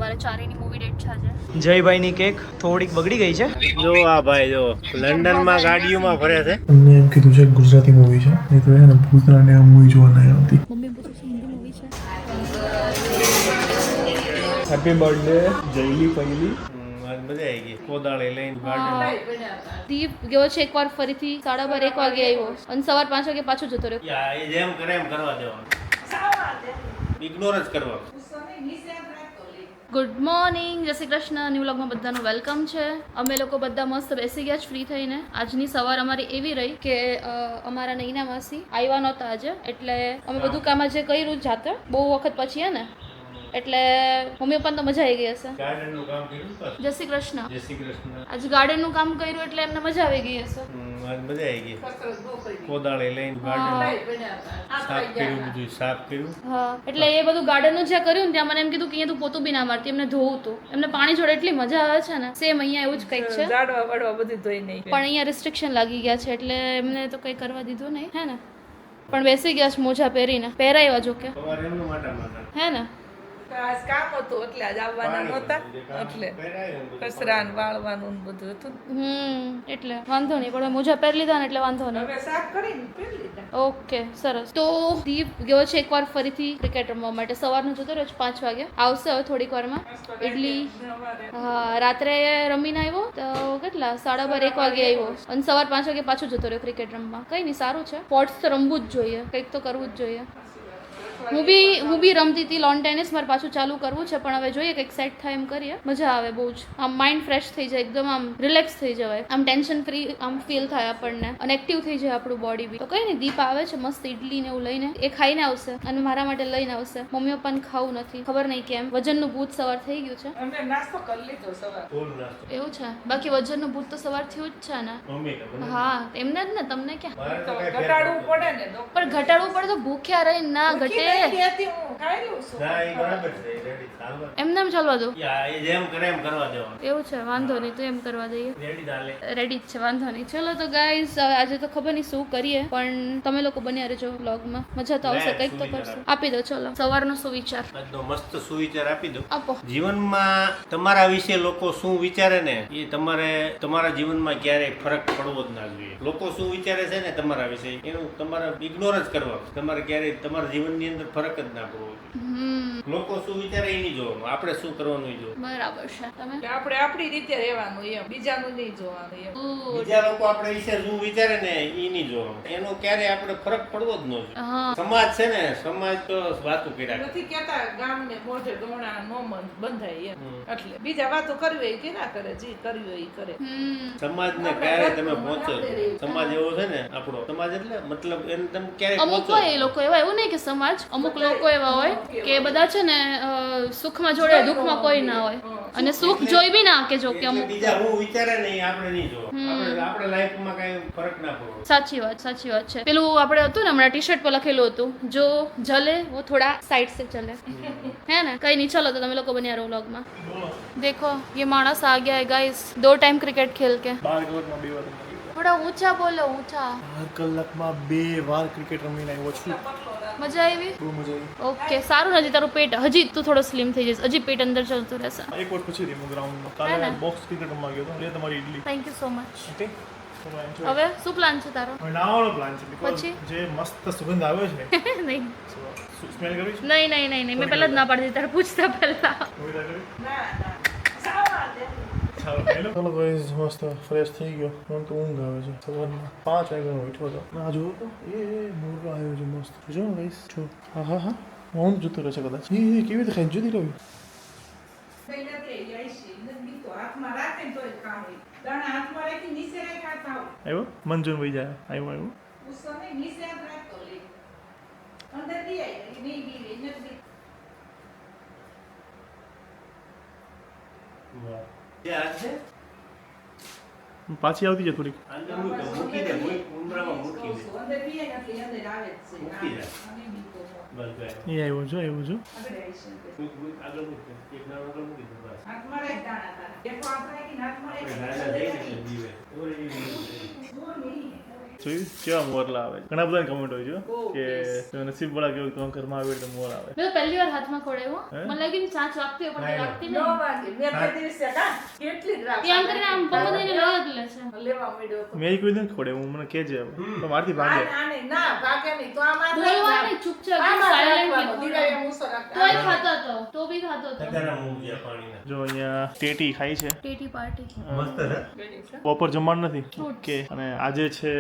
અમારે ચારેની movie date છે આજે. જયભાઈની કેક થોડીક બગડી ગઈ છે. જો આ ભાઈ જો લંડનમાં ગાડીઓમાં ફરે છે. તમને એમ કીધું છે ગુજરાતી મૂવી છે નહીં તો એને ભૂતનાને આ મૂવી જોવા નહીં આવતી. મમ્મી પૂછે છે હિન્દી મૂવી છે. હેપી બર્થડે જયલી પહેલી. મજા આવી ગઈ. કોદાળી લઈને ગાર્ડન દીપ ગયો છે એકવાર ફરીથી 12:30 1 વાગે આવ્યો અને સવાર 5 વાગે પાછો જતો રહ્યો. એ જેમ કરે એમ કરવા દેવાનું. ઇગ્નોર જ કરવાનું. ગુડ મોર્નિંગ, જય શ્રી કૃષ્ણ. ન્યૂ વ્લોગમાં બધાનું વેલકમ છે. અમે લોકો બધા મસ્ત બેસી ગયા જ ફ્રી થઈને. આજની સવાર અમારી એવી રહી કે અમારા નૈના માસી આવ્યા નહોતા આજે, એટલે અમે બધું કામ આજે કર્યું જાતે. બહુ વખત પછી હે ને, એટલે મમ્મી પપ્પાને તો મજા આવી ગઈ હશે. ગાર્ડનનું કામ કર્યું પાછું. જય શ્રી કૃષ્ણ. જય શ્રી કૃષ્ણ. આજે ગાર્ડનનું કામ કર્યું એટલે એમને મજા આવી ગઈ હશે. મજા આવી ગઈ. કોદાળી લઈને ગાર્ડન સાફ કર્યું, બધું સાફ કર્યું. હા, એટલે એ બધું ગાર્ડનનું જે કર્યું ને ત્યાં મને એમ કીધું કે અહીંયા તું પોતું બી ના મારતી, એમને ધોવું તું. એમને પાણી જોડે એટલી મજા આવે છે ને, સેમ અહીંયા એવું જ કંઈક છે. ઝાડવા વાળવા બધું ધોઈ નહીં. પણ અહીંયા રિસ્ટ્રિક્શન લાગી ગયા છે એટલે એમને તો કંઈ કરવા દીધું નહીં, હે ને. પણ બેસી ગયા છે મોજા પહેરીને, પહેરાવ્યા જો કે, સવારે એમનું માટે હે ને. આજ કામ હતું એટલે આજ આવવાના નહોતા, એટલે કચરા ને વાળવાનું ને બધું હતું. એટલે વાંધો નહીં, પણ મોજા પહેરી લીધા ને એટલે વાંધો નહીં. હવે સાફ કરીને પહેરી લીધા. ઓકે, સરસ. તો દીપ ગયો છે એકવાર ફરીથી ક્રિકેટ રમવા માટે. સવારનો જતો રહ્યો છે 5 વાગે, આવશે હવે થોડીક વારમાં. ઇડલી હા, રાત્રે રમીને આવ્યો તો કેટલા 12:30 1 વાગે આવ્યો અને સવાર 5 વાગે પાછો જતો રહ્યો ક્રિકેટ રમવા. કંઈ નહીં, સારું છે. સ્પોર્ટ્સ તો રમવું જ જોઈએ, કંઈક તો કરવું જ જોઈએ. હું બી રમતી હતી લોન ટેનિસ, મારે પાછું ચાલુ કરવું છે, પણ હવે જોઈએ કંઈક સેટ થાય એમ કરીએ. મજા આવે બહુ જ, આમ માઇન્ડ ફ્રેશ થઈ જાય, એકદમ આમ રિલેક્સ થઈ જવાય, આમ ટેન્શન ફ્રી આમ ફીલ થાય આપણને અને એક્ટિવ થઈ જાય આપણું બોડી બી. તો કંઈ નહીં, દીપ આવે છે મસ્ત ઇડલી ને એવું લઈને, એ ખાઈને આવશે અને મારા માટે લઈને આવશે. મમ્મી પપ્પાને ખાવું નથી, ખબર નહીં કેમ. વજનનું ભૂત સવાર થઈ ગયું છે. અમે નાસ્તો કરી લીધો સવાર. ફૂલ નાસ્તો. એવું છે, બાકી વજનનું ભૂત તો સવાર થયું જ છે ને. મમ્મી કે મને હા, એમને જ ને, તમને ક્યાં. મારે તો કાંઈ ઘટાડવું પડે ને તો. પણ ઘટાડવું પડે તો ભૂખ્યા રહીને ના ઘટે. ત્યાંથી હું ખાઈ લઉં છું. ના, એ બરાબર છે. રેડી ચાલવા. એમને એમ ચાલવા દો. એ જેમ કરે એમ કરવા દેવાનું. એવું છે, વાંધો નહીં, તો એમ કરવા દઈએ. રેડી ચાલે. રેડી જ છે, વાંધો નહીં. ચલો તો ગાઈઝ, હવે આજે તો ખબર નહીં શું કરીએ, પણ તમે લોકો બન્યા રહેજો વ્લોગમાં. મજા તો આવશે, કંઈક તો કરશું. આપી દો ચલો સવારનો શું વિચાર આજનો મસ્ત સુવિચાર આપી દો. આપો. જીવનમાં તમારા વિશે લોકો શું વિચારે ને, એ તમારે તમારા જીવનમાં ક્યારેય ફરક પડવો જ ના જોઈએ. લોકો શું વિચારે છે ને તમારા વિશે, એનું તમારે ઇગ્નોર જ કરવાનું. તમારે ક્યારેય તમારા જીવનની અંદર ફરક જ ના પડવો જોઈએ. લોકો શું વિચારે એ નહીં જોવાનું, આપણે શું કરવાનું એ જોવાનું. બરાબર છે. તમે કે આપણે આપણી રીતે રહેવાનું એમ, બીજાનું નહીં જોવાનું એમ. બીજા લોકો આપણે વિશે શું વિચારે ને એ નહીં જોવાનું. એનો ક્યારેય આપણે ફરક પડવો જ ન જોઈએ. હા, સમાજ છે ને, સમાજ તો વાતું કર્યા કરે. નથી કેતા ગામને મોઢે ડોણા નો બંધાય એમ. એટલે બીજા વાતો કરવી હોય કે ના કરે, જે કરવી હોય એ કરે. સમાજને ક્યારે તમે પહોંચો છો. સમાજ એવો છે ને આપણો સમાજ, એટલે મતલબ એને તમે ક્યારે અમુક પહોંચો હોય એ લોકો એવા, એવું નહીં કે સમાજ, અમુક લોકો એવા હોય કે બધા છે ને સુખમાં જોડે દુઃખમાં કોઈ ના હોય, અને સુખ જોઈ બી ના કે જો કે એટલે અમુક. બીજા હું વિચારે ને એ આપણે નહીં જોવાનું. આપણે લાઈફમાં કઈ ફરક ના પડવો. સાચી વાત છે. પેલું આપણે હતું ને હમણાં ટી-શર્ટ પર લખેલું હતું, જો જલે वो थोड़ा साइड से चले, है ना. कहीं नहीं, चलो तो તમે લોકો બન્યા રહો વ્લોગમાં. देखो ये मानस आ गया है गाइस, 2 टाइम क्रिकेट खेल के. 12 કલાકમાં 2 વાર રમી. थोड़ा ऊंचा बोलो, ऊंचा. 12 કલાકમાં 2 વાર ક્રિકેટ રમીને આવ્યો છું. મજા આવી. બહુ મજા આવી. ઓકે, સારું. હજી તારું પેટ, હજી તું થોડો સ્લિમ થઈ જશે, હજી પેટ અંદર ચાલતું રહેશે. એક વાર પછી રમ્યો ગ્રાઉન્ડમાં. હે ને? કાલે બોક્સ ક્રિકેટ રમવા ગયો હતો. લે તમારી idli. Thank you so much. Okay તો enjoy. હવે શું પ્લાન છે તારો? હવે નાવાનો પ્લાન છે because પછી? જે મસ્ત સુગંધ આવે છે નહીં સ્મેલ કરવી છે. નહીં, મેં પહેલા જ ના પાડી દીધી તારે પૂછતા પહેલા. હવે તા કરવી. ના ના સાવા દે. ચાલો ગાઈઝ, મસ્ત ફ્રેશ થઈ ગયો. મને તો ઊંઘ આવે છે. સવારમાં 5 વાગ્યાનો ઉઠ્યો હતો. આ જુઓ તો એ મોરલો આવ્યો છે મસ્ત. જો ગાઈઝ, જો હા હું જતો રહેશે કદાચ. એ કેવી રીતે ખાઈ જતી રહ્યું. પહેલા તે આઈસી નથી તો હાથમાં રાખે ને તોય કામ હોય. દાણા હાથમાં રાખી નીચે રાખ્યા થાવ. આવ્યો મંજૂર ભાઈ જાય. આવ્યો ઉસો ને નીચે હાથ રાખતો લે. અંદર દી આવી નહીં બી નથી. જે આ છે પાછી આવતી છે થોડીક. અંદર મૂકી દે, ઉમરામાં મૂકી દે. અંદર બી નથી, અંદર આવે જ છે. મૂકી દે. અને બી તો બસ બસ. એ આવ્યો છો આગળ આવી છે. આગળ મૂકી દે. એક નાનો આગળ મૂકી દે. બસ. હાથમાં રાખ દાણા તારા. એક હાથ રાખીને હાથમાં આપણે રાખ. નાના જઈને એટલે જીવે. ઓરે એ જીવે. જો નહીં. જોયું કેવા મોરલા આવે ઘણા બધા કમેન્ટ હોય છે કે તમે નસીબ વાળા કેવું તમારા ઘરમાં આવે એટલે મોર આવે. મેં તો પહેલી વાર હાથમાં ખોડાવ્યો મને લાગ્યું કે ચાંચ વાગતી હોય પણ વાગતી નો નહીં. વાગે મેં તે દિવસે કા કેટલી જ રાત એ આમ કરીને આમ પપ્પા થઈને લઈ જ લે છે. લેવા મળ્યો હતો. મેં કોઈ નથી ખોડે હું મને કહેજે તો મારથી ભાગે. આને ના ભાગે નહીં તો આમાં બોલવા નહીં, ચૂપચાપ સાયલેન્ટલી દીકરા એમ ઉસો રાખતા. તોય ખાતો હતો, તો બી ખાતો હતો. તગારા મૂંગ્યા પાણીના. જો અહીંયા ટેટી ખાઈ છે. ટેટી પાર્ટી. મસ્ત હે. બપોર જમવાનું નથી ઓકે. અને આજે છે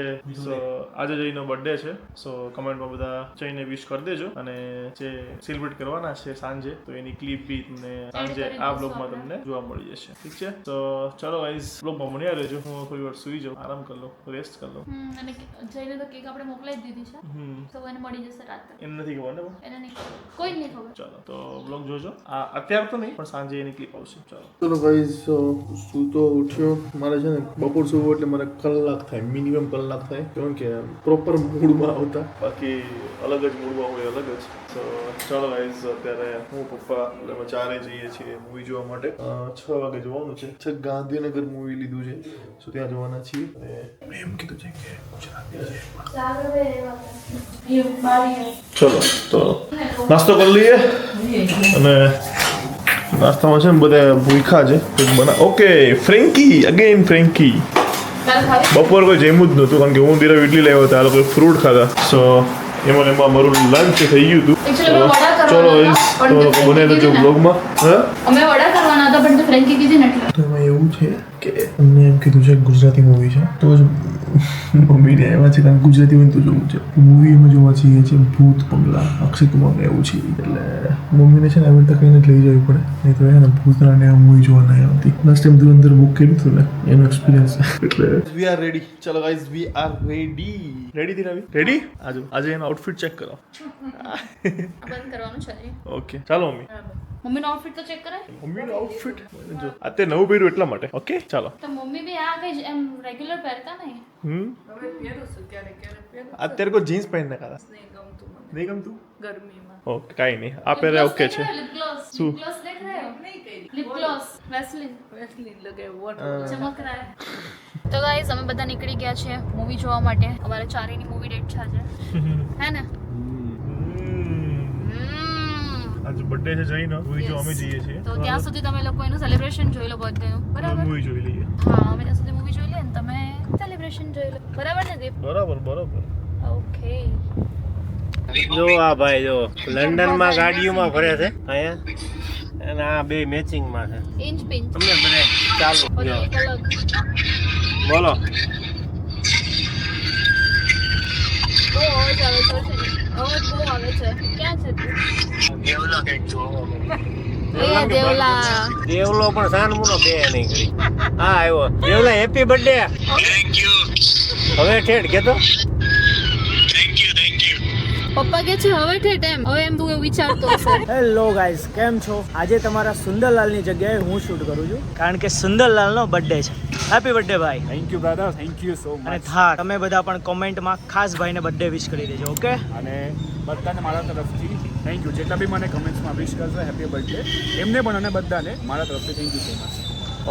સો આજે જઈનો બર્થડે છે. સો કમેન્ટમાં બધા જઈને વિશ કરી દેજો અને જે સેલિબ્રેટ કરવાના છે સાંજે તો એની ક્લિપ બી તમને સાંજે આ બ્લોગમાં તમને જોવા મળી જશે. ઠીક છે તો ચલો ગાઈઝ બ્લોગમાં બન્યા રહેજો. હું થોડી વાર સુઈ જાઉં, આરામ કરી લઉં, રેસ્ટ કરી લઉં. અને જઈને તો કેક આપણે મોકલાવી જ દીધી છે. તો એને મળી જશે રાતે. એમ નથી ખબર ને એને નહીં ખબર, કોઈ જ નહીં ખબર. ચાલો તો બ્લોગ જોજો. આ અત્યારે તો નહીં પણ સાંજે એની ક્લિપ આવશે. ચાલો ચલો ગાઈઝ સૂતો ઉઠ્યો. મારે છે ને બપોર સૂવું એટલે મારે કલાક થાય, મિનિમમ કલાક થાય, કારણ કે પ્રોપર મૂડમાં આવતા, બાકી અલગ જ મૂડમાં હોય અલગ જ. તો ચાલો ગાઈઝ અત્યારે હું પપ્પા એટલે અમે ચારે જઈએ છીએ મૂવી જોવા માટે. 6 વાગે જોવાનું છે. ગાંધીનગર મૂવી લીધું છે સો ત્યાં જવાના છીએ. અને એમ કીધું છે કે ગુજરાતી છે. ચલો તો નાસ્તો કરી લઈએ. અને નાસ્તામાં છે ને બધા ભૂખા છે ઓકે. ફ્રેન્કી અગેન ફ્રેન્કી. બપોર કોઈ જમ્યું જ નહોતું કારણ કે હું ધીરે ઇડલી લાવ્યો હતો, આ લોકો ફ્રૂટ ખાધા. સો એમાં મારું લંચ થઈ ગયું હતું. ચલો તો બને દેજો બ્લોગમાં. અમે વડા કરવાના હતા પણ તો ફ્રેન્કી કીધી ને એટલે. તો એમાં એવું છે કે અમને એમ કીધું છે ગુજરાતી મૂવી છે તો જ મમ્મીને આવ્યા છે કારણ ગુજરાતી હોય તો જોવું છે. મૂવી અમે જોવા છીએ છે ભૂત બંગલા, અક્ષય કુમારને એવું છે એટલે મમ્મીને છે ને આવી રીતે કહીને લઈ જવી પડે, નહીં તો છે ને ભૂતના ને મૂવી જોવા નહીં આવતી. લાસ્ટ ટાઈમ ધુરંધર બુક કર્યું હતું ને એનો એક્સપિરિયન્સ એટલે વી આર રેડી. ચલો guys we are ready. Ready થી રવિ રેડી. આજે એનો આઉટફિટ ચેક કરો. બંધ કરવાનું છે નહીં. ઓકે ચાલો મમ્મી. મમ્મીનો આઉટફિટ તો ચેક કરાય. મમ્મીનો આઉટફિટ જો અત્યારે નવું પહેર્યું એટલા માટે. ઓકે ચાલો. તો મમ્મી બી આ કઈ એમ રેગ્યુલર પહેરતા નહીં. હવે પહેરું છું ક્યારેક પહેરું. અત્યારે કોઈ જીન્સ પહેરીને ખાતા નહીં ગમતું મને નહીં ગમતું. ગરમીમાં. ઓકે કાંઈ નહીં આ પહેરે ઓકે છે. Lip gloss. શું? લિપ ગ્લોસ દેખ રહે હો. નહીં કરી. લિપ ગ્લોસ વેસલિન વેસલીન લગાવ્યું વોટર. ચમક રહા હે. તો ગાઈઝ અમે બધા નીકળી ગયા છે મૂવી જોવા માટે. અમારે ચારેની મૂવી ડેટ છે આજે. હે ને? આજે બર્થડે છે જઈને મૂવી જો અમે જઈએ છીએ તો ત્યાં સુધી તમે લોકો એનું સેલિબ્રેશન જોઈ લો બર્થડેનું. બરાબર? મૂવી જોઈ લઈએ. હા અમે ત્યાં સુધી મૂવી જોઈ લે ને તમે સેલિબ્રેશન જોઈ લો. બરાબર ને દીપ? બરાબર બરાબર. ઓકે. જો આ ભાઈ જો લંડનમાં ગાડીઓમાં ફરે છે અહીંયા અને આ બે મેચિંગમાં છે. Inch pinch. તમને બધે ચાલુ ઓલી જો એક અલગ. બોલો. બહુ અવાજ આવે છે. અવાજ બહુ આવે છે. ક્યાં છે તું? એ દેવલા. દેવલો પણ સાનમુનો બે નહીં કરી. હા આવ્યો દેવલા. Happy birthday. હવે ઠેઠ કેતો પપ્પા કે છે હવે ઠેઠ એમ. હવે એમ તું એવું વિચારતો હશે. હેલો ગાઈઝ, કેમ છો? આજે તમારા સુંદરલાલની જગ્યાએ હું શૂટ કરું છું કારણ કે સુંદરલાલનો બર્થડે છે. હેપી બર્થડે ભાઈ. Thank you brother, thank you so અને મચ. હા તમે બધા પણ કોમેન્ટમાં ખાસ ભાઈને બર્થડે વિશ કરી દેજો. ઓકે અને બધાને મારા તરફથી થેન્ક યુ. જેટલા બી મને કમેન્ટ્સમાં વિશ કરશો હેપી બર્થડે એમને પણ અને બધાને મારા તરફથી thank you so much.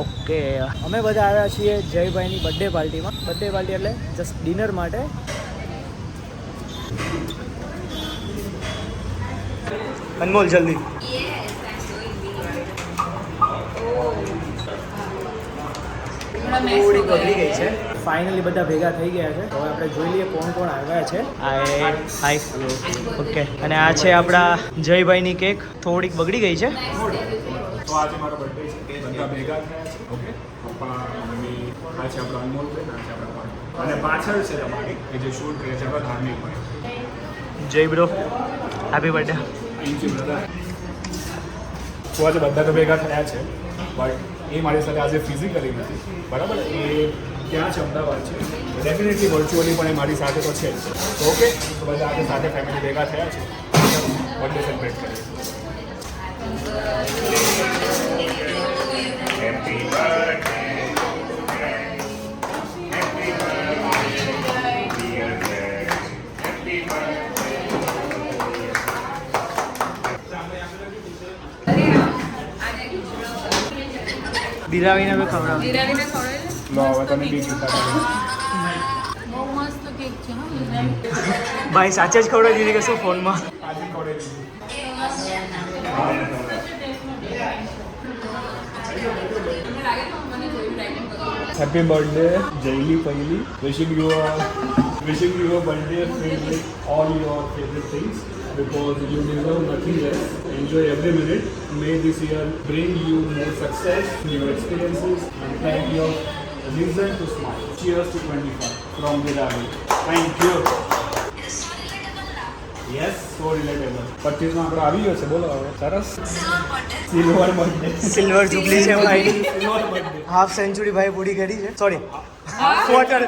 Okay અમે બધા આવ્યા છીએ જયભાઈની બર્થડે પાર્ટીમાં. બર્થડે પાર્ટી એટલે જસ્ટ ડિનર માટે. અનમોલ જલ્દી. થોડી બગડી ગઈ છે. ફાઇનલી બધા ભેગા થઈ ગયા છે. હવે આપણે જોઈ લઈએ કોણ કોણ આવ્યા છે. હાય. ઓકે અને આ છે આપણા જયભાઈની કેક. થોડીક બગડી ગઈ છે. તો આજે મારો બર્થડે છે, બધા ભેગા થયા છે. ઓકે પપ્પા મમ્મી, આ છે આપણો અનમોલ ભાઈ, આ છે આપણો ભાઈ અને પાછળ છે અમારી કે જે શૂટ કરે છે આપણા ધાર્મિક ભાઈ. જય bro, happy birthday. Thank you brother. તો આજે બધા તો ભેગા થયા છે બટ એ મારી સાથે આજે ફિઝિકલી નથી બરાબર. એ ક્યાં છે? અમદાવાદ છે. ડેફિનેટલી વર્ચ્યુઅલી પણ એ મારી સાથે તો છે જ. ઓકે તો બધા આજે સાથે ફેમિલી ભેગા થયા છે, બર્થડે સેલિબ્રેટ કરીએ. Happy birthday. દિરાવીને મેં ખવડાવ. લો હવે તમે બી ચિંતા કરો. બહુ મસ્ત કેક ભાઈ સાચે જ ખવડાવી દીધી કે શું ફોનમાં? આજે ખવડાવી હેપી બર્થડે જયલી પહેલી wishing you a birthday filled with all your favorite things because you deserve nothing less. Enjoy every minute. May this year bring you more success, new experiences, and plenty of reason to smile. Cheers to 25 from Vidari. Thank you. Yes, so relatable. 25 માં આપણો આવી ગયો છે, બોલો હવે. સરસ. Silver birthday. Silver jubilee છે ભાઈ. Silver birthday. હાફ સેન્ચુરી ભાઈ પૂરી કરી છે. Sorry, quarter.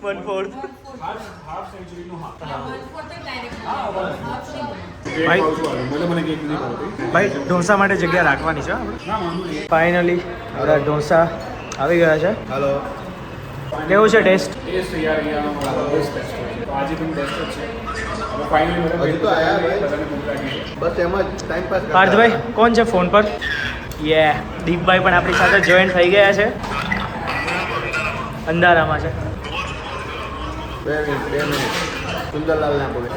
1/4. હાફ સેન્ચુરીનું હા. ભાઈ. મને કેક નથી ભાવતી. ભાઈ ઢોસા માટે જગ્યા રાખવાની છે આપણે. ના માનું ફાઇનલી આપણા ઢોસા આવી ગયા છે. હાલો. કેવું છે ટેસ્ટ? ટેસ્ટ યાર અહીંયા બેસ્ટ ટેસ્ટ છે. તો આજે પણ બેસ્ટ જ છે. હવે ફાઇનલી મને હજુ તો આયા ભાઈ. બધાને ભૂખ લાગી છે. બસ એમ જ ટાઈમ પાસ પાર્થભાઈ કોણ છે ફોન પર? દીપભાઈ પણ આપણી સાથે જોઈન થઈ ગયા છે. અંધારામાં છે. 2 મિનિટ સુંદરલાલ ના બોલે.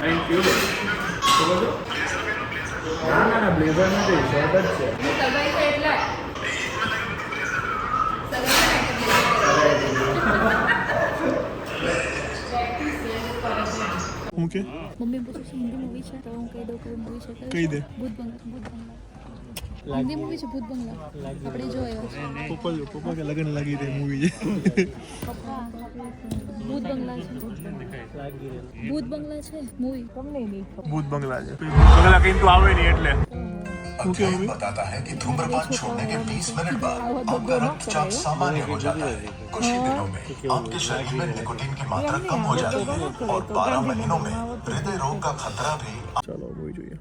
Thank you. શું કહો છો? ના બ્લેઝર નથી, શર્ટ જ છે. હું કે મમ્મી પૂછે છે હિન્દી મૂવી છે તો હું કહી દઉં કઈ મૂવી છે કહી દે. ભૂત બંગલા હિન્દી મૂવી છે ભૂત બંગલા આપણે જોયો છે પપ્પા કે લગન લાગી દે મૂવી છે. પપ્પા ભૂત બંગલા છે ભૂત બંગલા છે મૂવી તમને નહીં ભૂત બંગલા છે. બંગલા કઈ તો આવે નહીં એટલે अध्ययन बताता है कि धूम्रपान छोड़ने के 20 मिनट बाद आपका रक्तचाप सामान्य हो जाता है। कुछ ही दिनों में आपके शरीर में निकोटीन की मात्रा कम हो जाती है और 12 महीनों में हृदय रोग का खतरा भी। ચાલો મૂવી જોઈએ.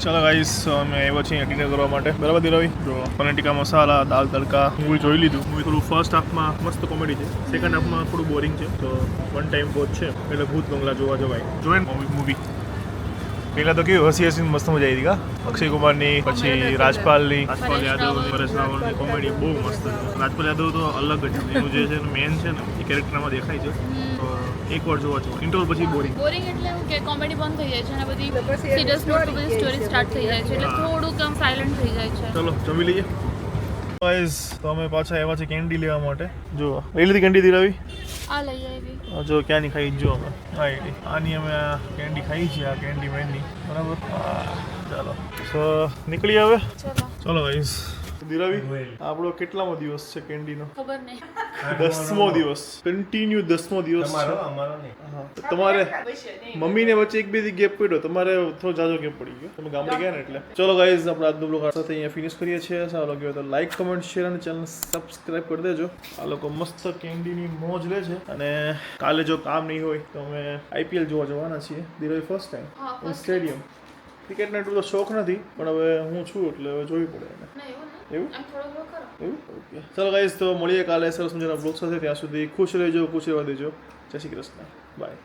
ચાલો ગાઈસ, અમે આવ્યા છીએ ડિનર કરવા માટે. બરાબર દિરાવી જો પનીર ટીકા મસાલા, દાલ તડકા મૂવી જોઈ લીધું. મૂવી થોડું ફર્સ્ટ હાફમાં મસ્ત કોમેડી છે, સેકન્ડ હાફમાં થોડું બોરિંગ છે, તો વન ટાઈમ વોચ છે એટલે ભૂત બંગલા જોવા જવાય. જોઈને મૂવી પહેલાં તો કેવું હસી હસીને મસ્ત મજા આવી હતી. અક્ષય કુમારની, પછી રાજપાલ યાદવ, પરેશ રાવલની કોમેડી બહુ મસ્ત છે. રાજપાલ યાદવ તો અલગ જ છે, એનું જે છે મેન છે ને એ કેરેક્ટરમાં દેખાય છે. તો એક વાર જોવા છો, ઇન્ટરવલ પછી બોરિંગ. બોરિંગ એટલે એવું કે કોમેડી બંધ થઈ જાય છે અને બધી સિરિયસ નોટ પર બધી સ્ટોરી સ્ટાર્ટ થઈ જાય છે એટલે થોડુંક આમ સાયલન્ટ થઈ જાય છે. ચલો જમી લઈએ. ગાઈસ, તો અમે પાછા આવ્યા છે કેન્ડી લેવા માટે. જો લઈ લીધી કેન્ડી દિરાવી. આ લઈ આવી જો ક્યાંની ખાઈ જો અમે આની અમે આ કેન્ડી ખાઈ છીએ, આ કેન્ડી મેનની. બરાબર. ચાલો તો નીકળી હવે. ચલો ગાઈસ. દિરાવી, આપણો કેટલામો દિવસ છે કેન્ડીનો? ખબર નહીં. 10મો દિવસ, કન્ટિન્યુ 10મો દિવસ છે. અમારો નહીં. હા, તો તમારે મમ્મીને વચ્ચે એક બે દી ગેપ પડ્યો, તમારે થોડો જાજો ગેપ પડી ગયો, તમે ગામડે ગયા ને એટલે. ચલો ગાઈઝ, આપણે આજનો બ્લોગ સાથે અહીંયા ફિનિશ કરીએ છીએ. સારો લાગ્યો તો લાઈક, કમેન્ટ, શેર અને ચેનલ સબસ્ક્રાઈબ કરી દેજો. આ લોકો મસ્ત કેન્ડીની મોજ લે છે અને કાલે જો કામ નહીં હોય તો અમે IPL જોવા જવાના છીએ. દિરાવી ફર્સ્ટ ટાઈમ સ્ટેડિયમ. ક્રિકેટનો એટલો બધો શોખ નથી, પણ હવે હું છું એટલે હવે જોવી પડે એને. એવું એવું ઓકે. ચાલો ગાઈઝ, તો મળીએ કાલે સરસ મજાના બ્લોગ સાથે. ત્યાં સુધી ખુશ રહેજો, ખુશ રહેવા દેજો. જય શ્રી કૃષ્ણ. બાય.